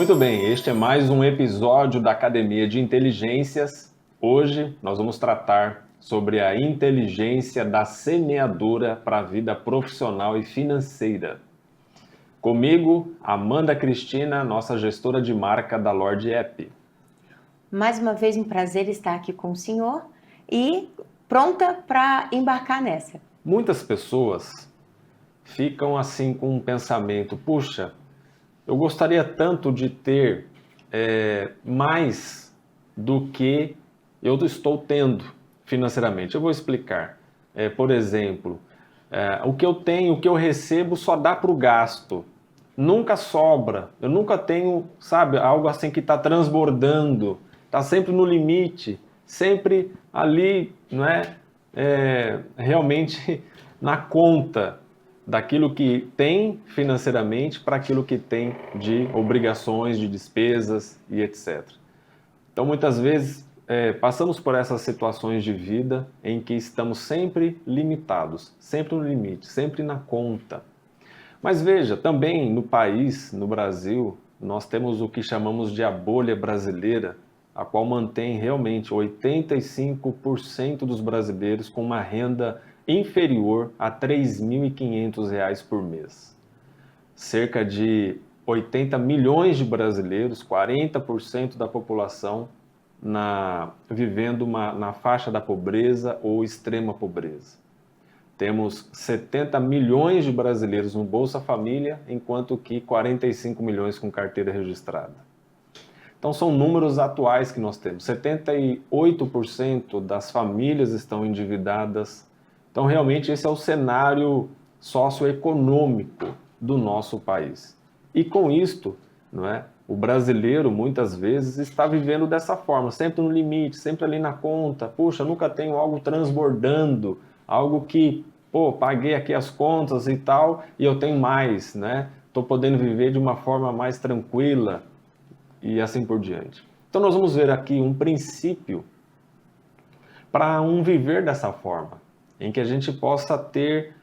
Muito bem, este é mais um episódio da Academia de Inteligências. Hoje nós vamos tratar sobre a inteligência da semeadura para a vida profissional e financeira. Comigo, Amanda Cristina, nossa gestora de marca da Lorde App. Mais uma vez um prazer estar aqui com o senhor e pronta para embarcar nessa. Muitas pessoas ficam assim com um pensamento, puxa, eu gostaria tanto de ter mais do que eu estou tendo financeiramente. Eu vou explicar. Por exemplo, o que eu tenho, o que eu recebo só dá para o gasto. Nunca sobra. Eu nunca tenho, sabe, algo assim que está transbordando. Está sempre no limite. Sempre ali, não é? Realmente na conta daquilo que tem financeiramente para aquilo que tem de obrigações, de despesas e etc. Então, muitas vezes, passamos por essas situações de vida em que estamos sempre limitados, sempre no limite, sempre na conta. Mas veja, também no país, no Brasil, nós temos o que chamamos de a bolha brasileira, a qual mantém realmente 85% dos brasileiros com uma renda inferior a R$ 3.500 por mês. Cerca de 80 milhões de brasileiros, 40% da população, vivendo na faixa da pobreza ou extrema pobreza. Temos 70 milhões de brasileiros no Bolsa Família, enquanto que 45 milhões com carteira registrada. Então são números atuais que nós temos. 78% das famílias estão endividadas. Então, realmente, esse é o cenário socioeconômico do nosso país. E com isto, não é? O brasileiro, muitas vezes, está vivendo dessa forma, sempre no limite, sempre ali na conta. Puxa, nunca tenho algo transbordando, algo que, paguei aqui as contas e tal, e eu tenho mais, né? Estou podendo viver de uma forma mais tranquila e assim por diante. Então, nós vamos ver aqui um princípio para um viver dessa forma, em que a gente possa ter,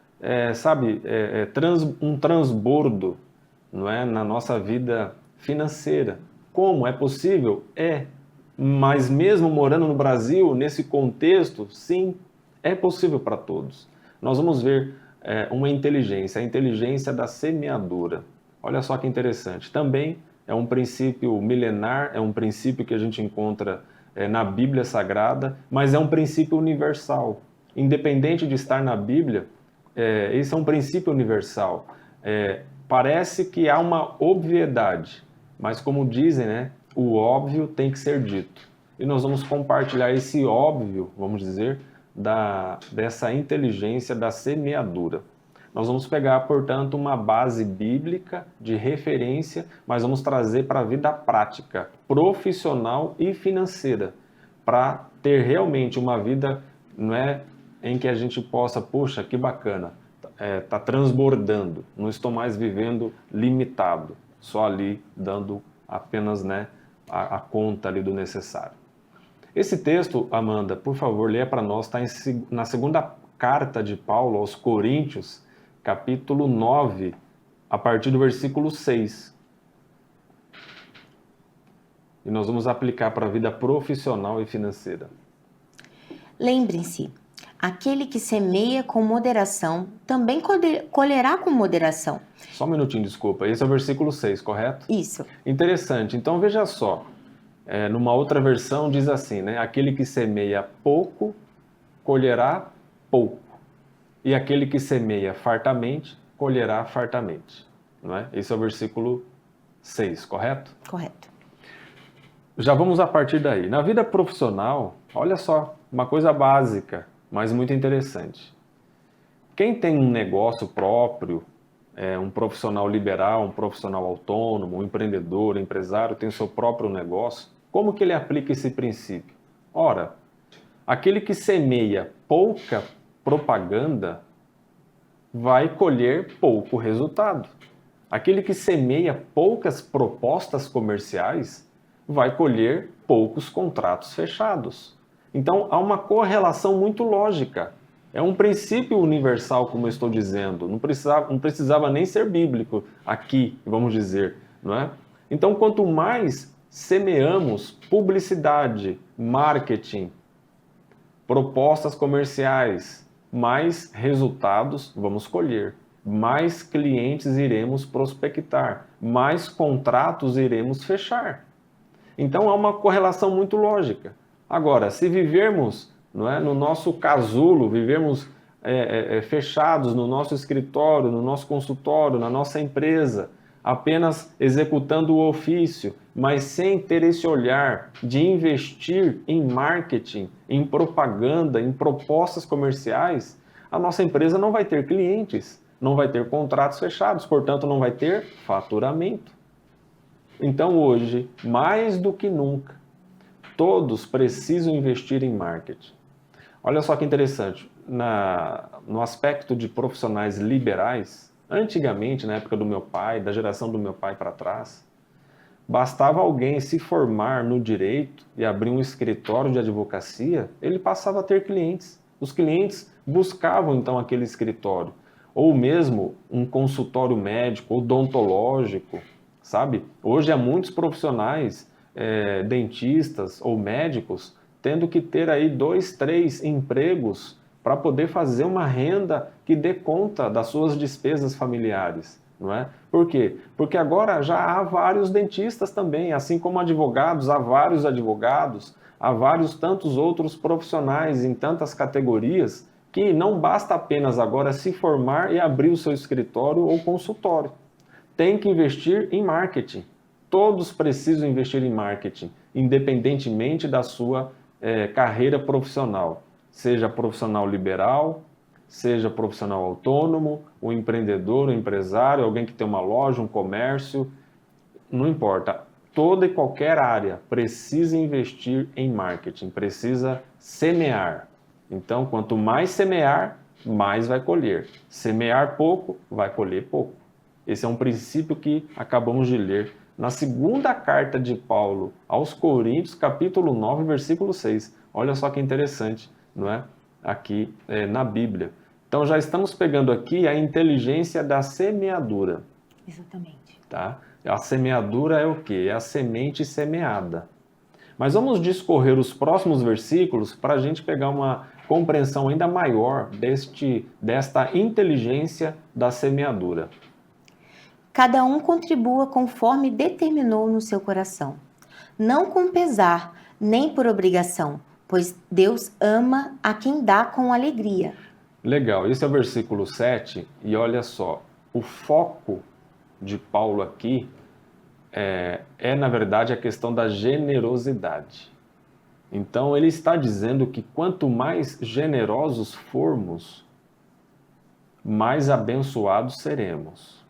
um transbordo, não é, na nossa vida financeira. Como? É possível? É. Mas mesmo morando no Brasil, nesse contexto, sim, é possível para todos. Nós vamos ver uma inteligência, a inteligência da semeadura. Olha só que interessante. Também é um princípio milenar, é um princípio que a gente encontra na Bíblia Sagrada, mas é um princípio universal. Independente de estar na Bíblia, esse é um princípio universal. Parece que há uma obviedade, mas como dizem, né, o óbvio tem que ser dito. E nós vamos compartilhar esse óbvio, vamos dizer, dessa inteligência da semeadura. Nós vamos pegar, portanto, uma base bíblica de referência, mas vamos trazer para a vida prática, profissional e financeira, para ter realmente uma vida, não é, em que a gente possa, puxa, que bacana, tá transbordando, não estou mais vivendo limitado, só ali dando apenas, né, a conta ali do necessário. Esse texto, Amanda, por favor, leia para nós, está na segunda carta de Paulo aos Coríntios, capítulo 9, a partir do versículo 6. E nós vamos aplicar para a vida profissional e financeira. Lembrem-se, aquele que semeia com moderação também colherá com moderação. Só um minutinho, desculpa. Esse é o versículo 6, correto? Isso. Interessante. Então, veja só. Numa outra versão diz assim, né? Aquele que semeia pouco, colherá pouco. E aquele que semeia fartamente, colherá fartamente. Não é? Esse é o versículo 6, correto? Correto. Já vamos a partir daí. Na vida profissional, olha só, uma coisa básica, mas muito interessante. Quem tem um negócio próprio, um profissional liberal, um profissional autônomo, um empreendedor, um empresário, tem o seu próprio negócio, como que ele aplica esse princípio? Ora, aquele que semeia pouca propaganda vai colher pouco resultado. Aquele que semeia poucas propostas comerciais vai colher poucos contratos fechados. Então, há uma correlação muito lógica. É um princípio universal, como eu estou dizendo. Não precisava nem ser bíblico aqui, vamos dizer, não é? Então, quanto mais semeamos publicidade, marketing, propostas comerciais, mais resultados vamos colher, mais clientes iremos prospectar, mais contratos iremos fechar. Então há uma correlação muito lógica. Agora, se vivermos, não é, no nosso casulo, vivermos fechados no nosso escritório, no nosso consultório, na nossa empresa, apenas executando o ofício, mas sem ter esse olhar de investir em marketing, em propaganda, em propostas comerciais, a nossa empresa não vai ter clientes, não vai ter contratos fechados, portanto não vai ter faturamento. Então hoje, mais do que nunca, todos precisam investir em marketing. Olha só que interessante, no aspecto de profissionais liberais, antigamente, na época do meu pai, da geração do meu pai para trás, bastava alguém se formar no direito e abrir um escritório de advocacia, ele passava a ter clientes. Os clientes buscavam então aquele escritório, ou mesmo um consultório médico, odontológico, sabe? Hoje há muitos profissionais, dentistas ou médicos, tendo que ter aí 2, 3 empregos para poder fazer uma renda que dê conta das suas despesas familiares, não é? Por quê? Porque agora já há vários dentistas também, assim como advogados, há vários advogados, há vários tantos outros profissionais em tantas categorias que não basta apenas agora se formar e abrir o seu escritório ou consultório. Tem que investir em marketing. Todos precisam investir em marketing, independentemente da sua carreira profissional. Seja profissional liberal, seja profissional autônomo, o empreendedor, o empresário, alguém que tem uma loja, um comércio, não importa. Toda e qualquer área precisa investir em marketing, precisa semear. Então, quanto mais semear, mais vai colher. Semear pouco, vai colher pouco. Esse é um princípio que acabamos de ler na segunda carta de Paulo aos Coríntios, capítulo 9, versículo 6. Olha só que interessante, não é? Aqui na Bíblia. Então já estamos pegando aqui a inteligência da semeadura. Exatamente. Tá? A semeadura é o quê? É a semente semeada. Mas vamos discorrer os próximos versículos para a gente pegar uma compreensão ainda maior desta inteligência da semeadura. Cada um contribua conforme determinou no seu coração, não com pesar, nem por obrigação, pois Deus ama a quem dá com alegria. Legal, esse é o versículo 7, e olha só, o foco de Paulo aqui na verdade, a questão da generosidade. Então, ele está dizendo que quanto mais generosos formos, mais abençoados seremos.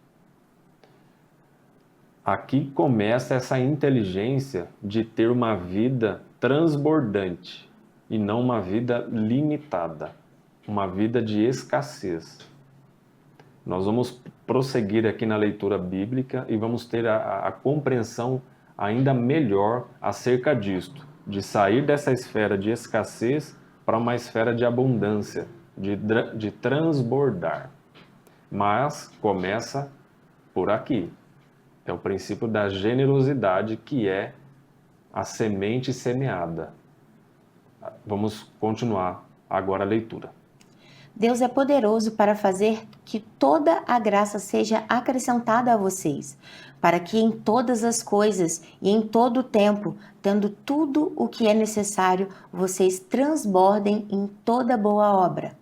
Aqui começa essa inteligência de ter uma vida transbordante e não uma vida limitada, uma vida de escassez. Nós vamos prosseguir aqui na leitura bíblica e vamos ter a compreensão ainda melhor acerca disto, de sair dessa esfera de escassez para uma esfera de abundância, de transbordar. Mas começa por aqui. É o princípio da generosidade, que é a semente semeada. Vamos continuar agora a leitura. Deus é poderoso para fazer que toda a graça seja acrescentada a vocês, para que em todas as coisas e em todo o tempo, tendo tudo o que é necessário, vocês transbordem em toda boa obra.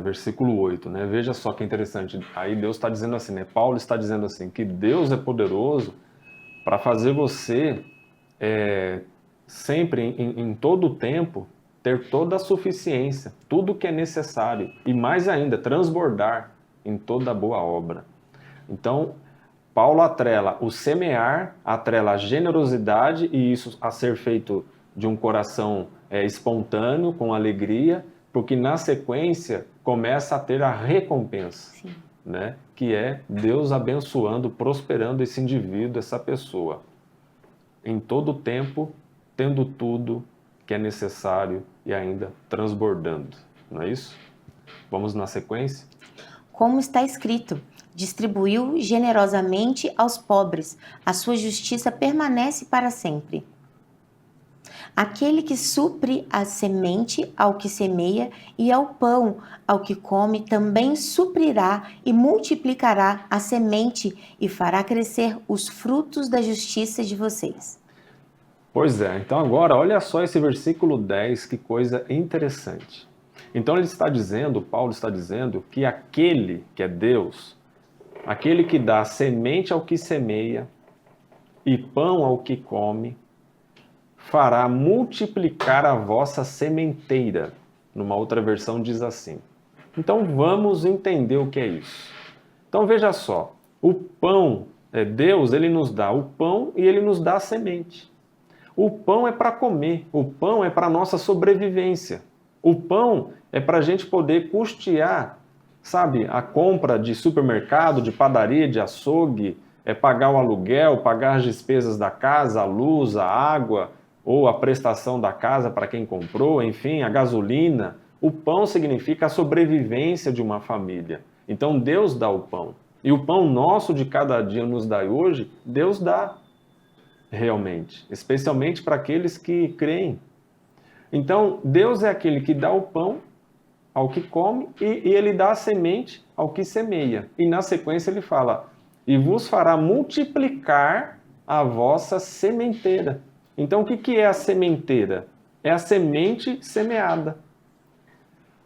Versículo 8, né? Veja só que interessante. Aí Deus está dizendo assim, né? Paulo está dizendo assim, que Deus é poderoso para fazer você sempre, em todo o tempo, ter toda a suficiência, tudo o que é necessário, e mais ainda, transbordar em toda a boa obra. Então, Paulo atrela o semear, atrela a generosidade, e isso a ser feito de um coração espontâneo, com alegria, porque na sequência começa a ter a recompensa, né? Que é Deus abençoando, prosperando esse indivíduo, essa pessoa, em todo o tempo, tendo tudo que é necessário e ainda transbordando, não é isso? Vamos na sequência? Como está escrito, distribuiu generosamente aos pobres, a sua justiça permanece para sempre. Aquele que supre a semente ao que semeia e ao pão ao que come, também suprirá e multiplicará a semente e fará crescer os frutos da justiça de vocês. Pois é, então agora olha só esse versículo 10, que coisa interessante. Então ele está dizendo, Paulo está dizendo, que aquele que é Deus, aquele que dá semente ao que semeia e pão ao que come, fará multiplicar a vossa sementeira. Numa outra versão diz assim. Então vamos entender o que é isso. Então veja só, o pão, Deus, ele nos dá o pão e ele nos dá a semente. O pão é para comer, o pão é para a nossa sobrevivência. O pão é para a gente poder custear, sabe, a compra de supermercado, de padaria, de açougue, pagar o aluguel, pagar as despesas da casa, a luz, a água, ou a prestação da casa para quem comprou, enfim, a gasolina. O pão significa a sobrevivência de uma família. Então Deus dá o pão. E o pão nosso de cada dia nos dá hoje, Deus dá realmente, especialmente para aqueles que creem. Então Deus é aquele que dá o pão ao que come e ele dá a semente ao que semeia. E na sequência ele fala, e vos fará multiplicar a vossa sementeira. Então, o que é a sementeira? É a semente semeada.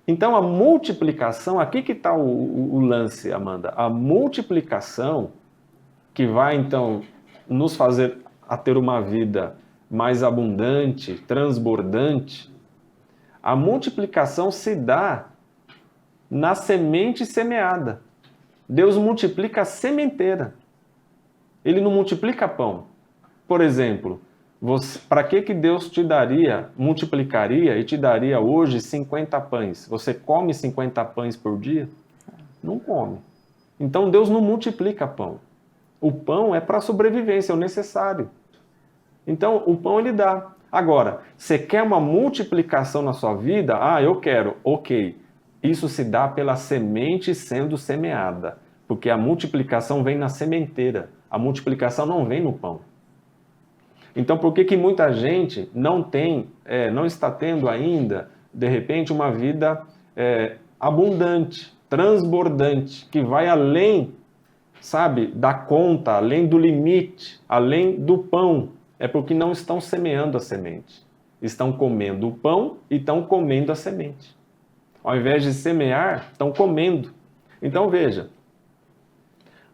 Então, a multiplicação, aqui que está o lance, Amanda. A multiplicação que vai, então, nos fazer a ter uma vida mais abundante, transbordante, a multiplicação se dá na semente semeada. Deus multiplica a sementeira. Ele não multiplica pão. Por exemplo, para que Deus te daria, multiplicaria e te daria hoje 50 pães? Você come 50 pães por dia? Não come. Então Deus não multiplica pão. O pão é para a sobrevivência, é o necessário. Então o pão ele dá. Agora, você quer uma multiplicação na sua vida? Ah, eu quero. Ok. Isso se dá pela semente sendo semeada. Porque a multiplicação vem na sementeira. A multiplicação não vem no pão. Então, por que muita gente não está tendo ainda, de repente, uma vida abundante, transbordante, que vai além, sabe, da conta, além do limite, além do pão? É porque não estão semeando a semente. Estão comendo o pão e estão comendo a semente. Ao invés de semear, estão comendo. Então, veja,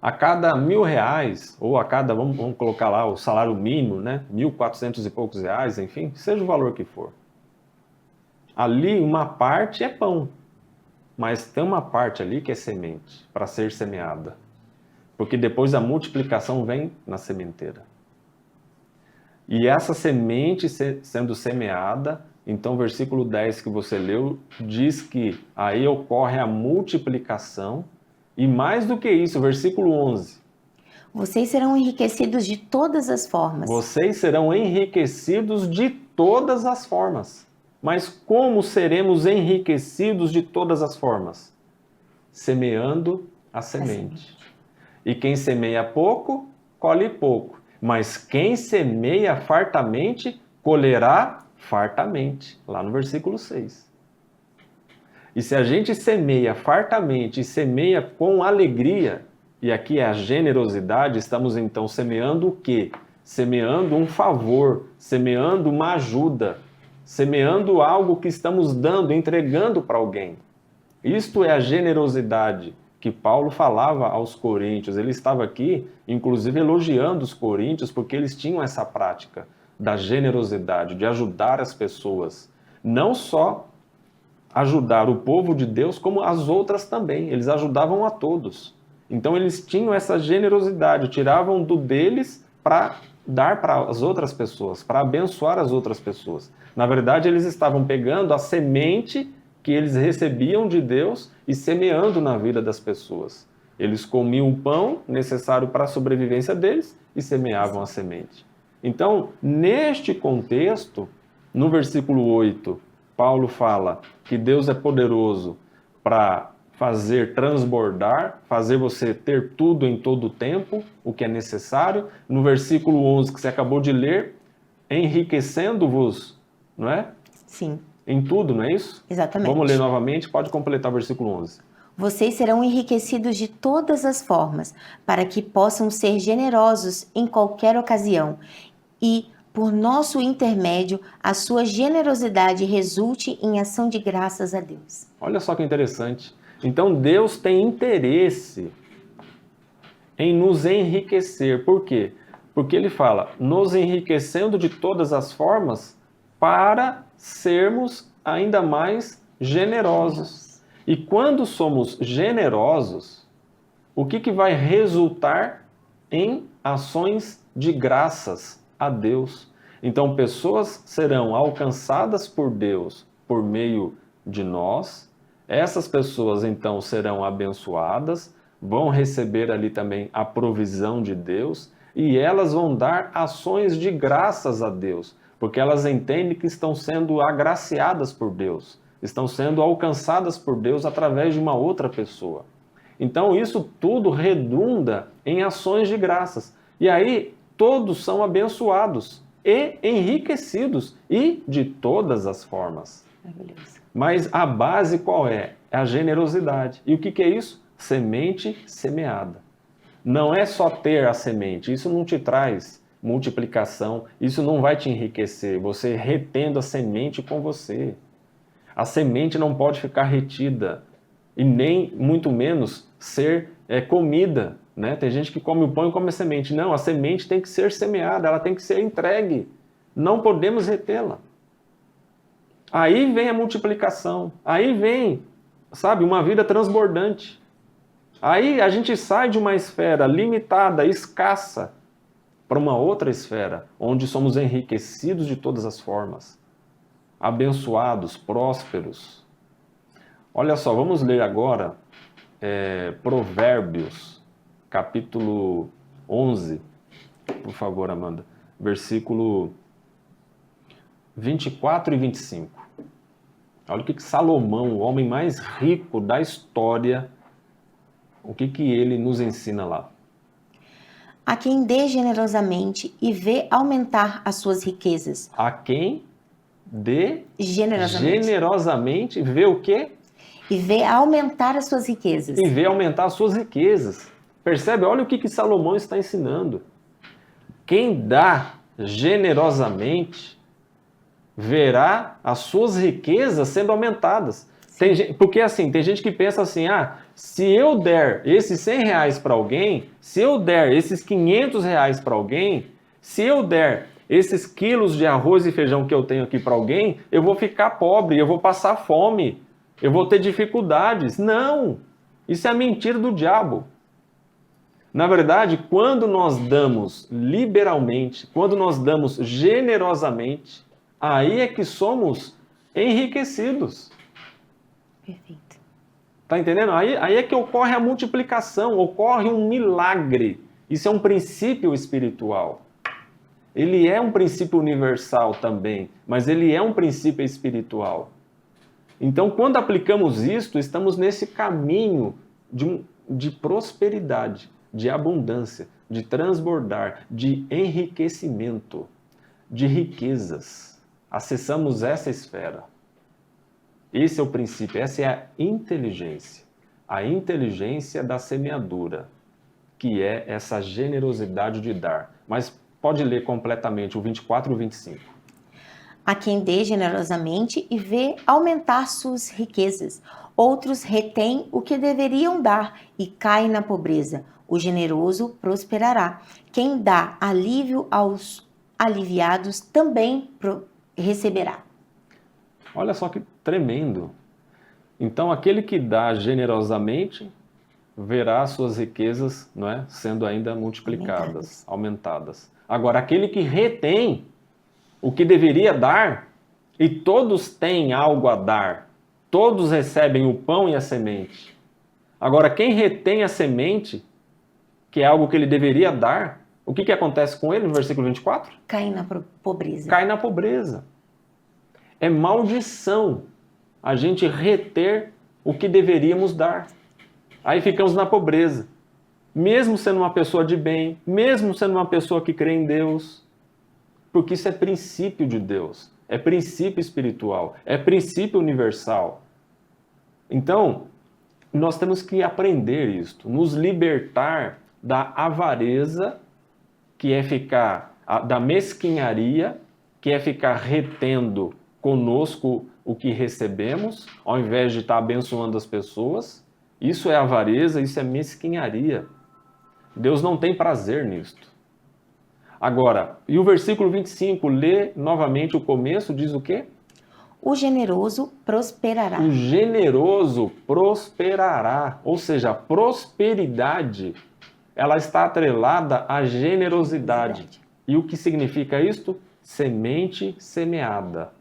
a cada R$1.000, ou a cada, vamos colocar lá o salário mínimo, né? 1.400 e poucos reais, enfim, seja o valor que for. Ali uma parte é pão, mas tem uma parte ali que é semente, para ser semeada. Porque depois a multiplicação vem na sementeira. E essa semente sendo semeada, então o versículo 10 que você leu diz que aí ocorre a multiplicação. E mais do que isso, versículo 11. Vocês serão enriquecidos de todas as formas. Vocês serão enriquecidos de todas as formas. Mas como seremos enriquecidos de todas as formas? Semeando a semente. E quem semeia pouco, colhe pouco. Mas quem semeia fartamente, colherá fartamente. Lá no versículo 6. E se a gente semeia fartamente e semeia com alegria, e aqui é a generosidade, estamos então semeando o quê? Semeando um favor, semeando uma ajuda, semeando algo que estamos dando, entregando para alguém. Isto é a generosidade que Paulo falava aos coríntios. Ele estava aqui, inclusive, elogiando os coríntios, porque eles tinham essa prática da generosidade, de ajudar as pessoas. Não só ajudar o povo de Deus, como as outras também. Eles ajudavam a todos. Então eles tinham essa generosidade, tiravam do deles para dar para as outras pessoas, para abençoar as outras pessoas. Na verdade, eles estavam pegando a semente que eles recebiam de Deus e semeando na vida das pessoas. Eles comiam o pão necessário para a sobrevivência deles e semeavam a semente. Então, neste contexto, no versículo 8, Paulo fala que Deus é poderoso para fazer transbordar, fazer você ter tudo em todo o tempo, o que é necessário. No versículo 11 que você acabou de ler, enriquecendo-vos, não é? Sim, Em tudo, não é isso? exatamente. Vamos ler novamente, pode completar o versículo 11. Vocês serão enriquecidos de todas as formas, para que possam ser generosos em qualquer ocasião. E, por nosso intermédio, a sua generosidade resulte em ação de graças a Deus. Olha só que interessante. Então Deus tem interesse em nos enriquecer. Por quê? Porque ele fala, nos enriquecendo de todas as formas para sermos ainda mais generosos. E quando somos generosos, o que vai resultar em ações de graças a Deus? Então, pessoas serão alcançadas por Deus por meio de nós. Essas pessoas, então, serão abençoadas, vão receber ali também a provisão de Deus e elas vão dar ações de graças a Deus, porque elas entendem que estão sendo agraciadas por Deus, estão sendo alcançadas por Deus através de uma outra pessoa. Então isso tudo redunda em ações de graças. E aí todos são abençoados e enriquecidos e de todas as formas. Maravilhoso. Mas a base qual é? É a generosidade. E o que é isso? Semente semeada. Não é só ter a semente, isso não te traz multiplicação, isso não vai te enriquecer, você retendo a semente com você. A semente não pode ficar retida e nem, muito menos, ser comida. Né? Tem gente que come o pão e come a semente. Não, a semente tem que ser semeada, ela tem que ser entregue. Não podemos retê-la. Aí vem a multiplicação, aí vem, sabe, uma vida transbordante. Aí a gente sai de uma esfera limitada, escassa, para uma outra esfera, onde somos enriquecidos de todas as formas, abençoados, prósperos. Olha só, vamos ler agora Provérbios, capítulo 11, por favor, Amanda, versículo 24 e 25. Olha o que Salomão, o homem mais rico da história, o que ele nos ensina lá. A quem dê generosamente e vê aumentar as suas riquezas. A quem dê Generosamente. generosamente vê o quê? E vê aumentar as suas riquezas. E vê aumentar as suas riquezas. Percebe? Olha o que Salomão está ensinando. Quem dá generosamente verá as suas riquezas sendo aumentadas. Porque assim, tem gente que pensa assim, se eu der esses 100 reais para alguém, se eu der esses 500 reais para alguém, se eu der esses quilos de arroz e feijão que eu tenho aqui para alguém, eu vou ficar pobre, eu vou passar fome, eu vou ter dificuldades. Não! Isso é a mentira do diabo. Na verdade, quando nós damos liberalmente, quando nós damos generosamente, aí é que somos enriquecidos. Perfeito. Tá entendendo? Aí é que ocorre a multiplicação, ocorre um milagre. Isso é um princípio espiritual. Ele é um princípio universal também, mas ele é um princípio espiritual. Então, quando aplicamos isto, estamos nesse caminho de prosperidade, de abundância, de transbordar, de enriquecimento, de riquezas. Acessamos essa esfera. Esse é o princípio, essa é a inteligência da semeadura, que é essa generosidade de dar. Mas pode ler completamente o 24 e o 25. A quem dê generosamente e vê aumentar suas riquezas. Outros retêm o que deveriam dar e caem na pobreza. O generoso prosperará. Quem dá alívio aos aliviados também receberá. Olha só que tremendo. Então, aquele que dá generosamente verá suas riquezas, não é, sendo ainda multiplicadas, aumentadas. Agora, aquele que retém o que deveria dar, e todos têm algo a dar, todos recebem o pão e a semente. Agora, quem retém a semente, que é algo que ele deveria dar, o que acontece com ele no versículo 24? Cai na pobreza. Cai na pobreza. É maldição a gente reter o que deveríamos dar. Aí ficamos na pobreza. Mesmo sendo uma pessoa de bem, mesmo sendo uma pessoa que crê em Deus, porque isso é princípio de Deus, é princípio espiritual, é princípio universal. Então, nós temos que aprender isto, nos libertar da avareza, que é ficar, da mesquinharia, que é ficar retendo conosco o que recebemos, ao invés de estar abençoando as pessoas. Isso é avareza, isso é mesquinharia. Deus não tem prazer nisto. Agora, e o versículo 25, lê novamente o começo, diz o quê? O generoso prosperará. O generoso prosperará. Ou seja, a prosperidade, ela está atrelada à generosidade. E o que significa isto? Semente semeada.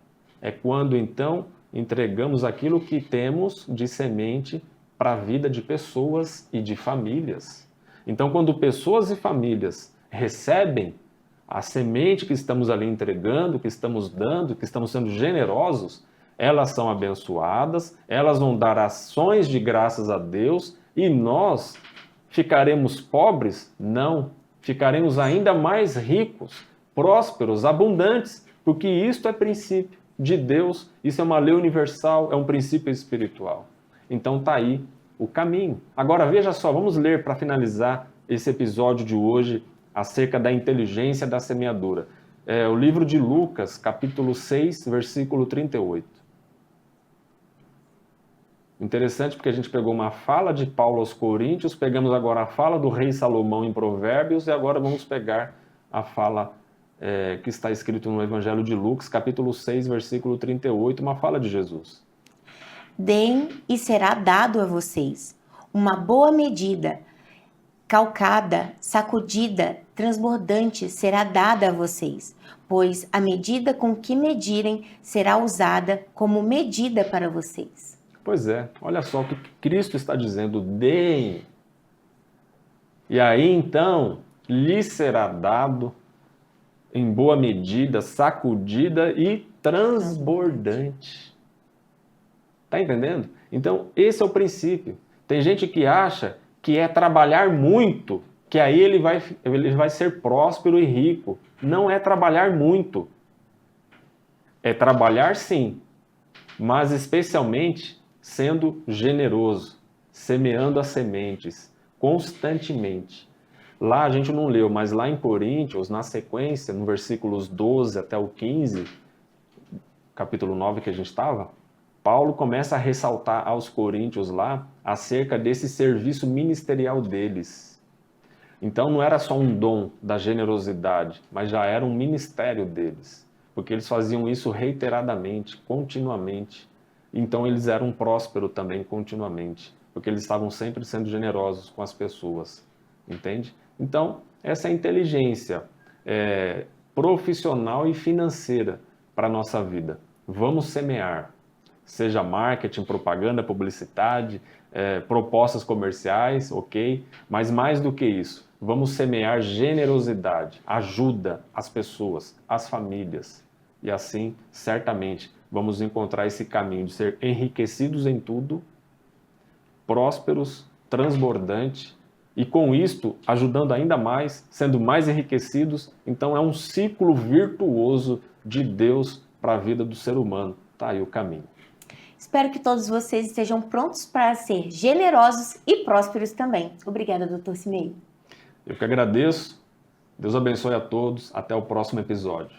É quando, então, entregamos aquilo que temos de semente para a vida de pessoas e de famílias. Então, quando pessoas e famílias recebem a semente que estamos ali entregando, que estamos dando, que estamos sendo generosos, elas são abençoadas, elas vão dar ações de graças a Deus e nós ficaremos pobres? Não. Ficaremos ainda mais ricos, prósperos, abundantes, porque isto é princípio de Deus, isso é uma lei universal, é um princípio espiritual. Então está aí o caminho. Agora veja só, vamos ler para finalizar esse episódio de hoje acerca da inteligência da semeadura. É o livro de Lucas, capítulo 6, versículo 38. Interessante porque a gente pegou uma fala de Paulo aos Coríntios, pegamos agora a fala do rei Salomão em Provérbios e agora vamos pegar a fala que está escrito no Evangelho de Lucas, capítulo 6, versículo 38, uma fala de Jesus. Deem e será dado a vocês uma boa medida, calcada, sacudida, transbordante será dada a vocês, pois a medida com que medirem será usada como medida para vocês. Pois é, olha só o que Cristo está dizendo, deem. E aí então lhes será dado em boa medida, sacudida e transbordante. Tá entendendo? Então esse é o princípio. Tem gente que acha que é trabalhar muito, que aí ele vai ser próspero e rico. Não é trabalhar muito. É trabalhar sim, mas especialmente sendo generoso, semeando as sementes constantemente. Lá a gente não leu, mas lá em Coríntios, na sequência, no versículos 12 até o 15, capítulo 9 que a gente estava, Paulo começa a ressaltar aos coríntios lá acerca desse serviço ministerial deles. Então não era só um dom da generosidade, mas já era um ministério deles, porque eles faziam isso reiteradamente, continuamente. Então eles eram prósperos também continuamente, porque eles estavam sempre sendo generosos com as pessoas, entende? Então essa é a inteligência profissional e financeira para a nossa vida. Vamos semear. Seja marketing, propaganda, publicidade, propostas comerciais, ok? Mas mais do que isso, vamos semear generosidade, ajuda às pessoas, às famílias. E assim, certamente, vamos encontrar esse caminho de ser enriquecidos em tudo, prósperos, transbordantes, e com isto, ajudando ainda mais, sendo mais enriquecidos. Então é um ciclo virtuoso de Deus para a vida do ser humano. Tá aí o caminho. Espero que todos vocês estejam prontos para ser generosos e prósperos também. Obrigada, Dr. Simei. Eu que agradeço. Deus abençoe a todos. Até o próximo episódio.